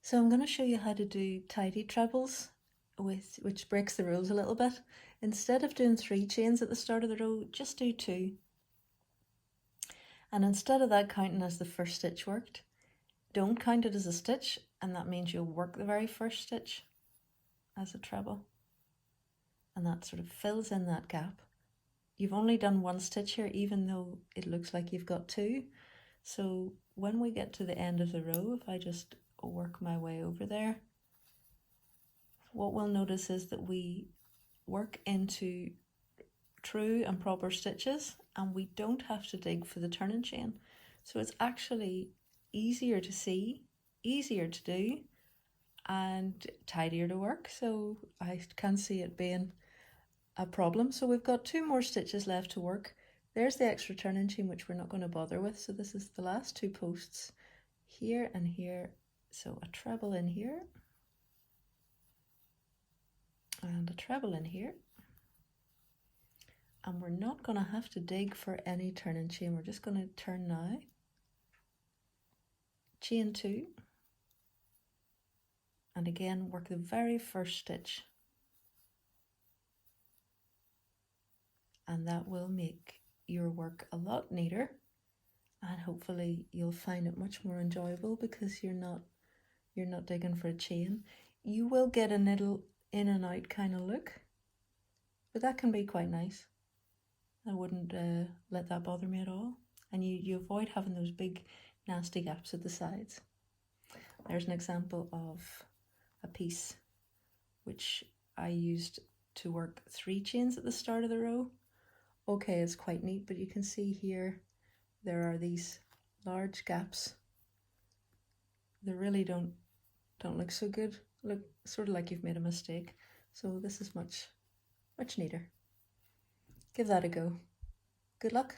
So I'm going to show you how to do tidy trebles, which breaks the rules a little bit. Instead of doing 3 chains at the start of the row, just do 2. And instead of that counting as the first stitch worked, don't count it as a stitch, and that means you'll work the very first stitch as a treble. And that sort of fills in that gap. You've only done 1 stitch here, even though it looks like you've got 2. So when we get to the end of the row, if I just work my way over there, what we'll notice is that we work into true and proper stitches, and we don't have to dig for the turning chain. So it's actually easier to see, easier to do, and tidier to work. So I can't see it being a problem. So we've got 2 more stitches left to work. There's the extra turning chain, which we're not going to bother with. So this is the last 2 posts here and here. So a treble in here and a treble in here. And we're not going to have to dig for any turning chain. We're just going to turn now. Chain 2. And again, work the very first stitch. And that will make your work a lot neater. And hopefully you'll find it much more enjoyable because you're not digging for a chain. You will get a little in and out kind of look, but that can be quite nice. I wouldn't let that bother me at all. And you avoid having those big nasty gaps at the sides. There's an example of a piece which I used to work 3 chains at the start of the row. Okay, it's quite neat, but you can see here there are these large gaps. They really don't look so good. Look sort of like you've made a mistake. So this is much neater. Give that a go. Good luck.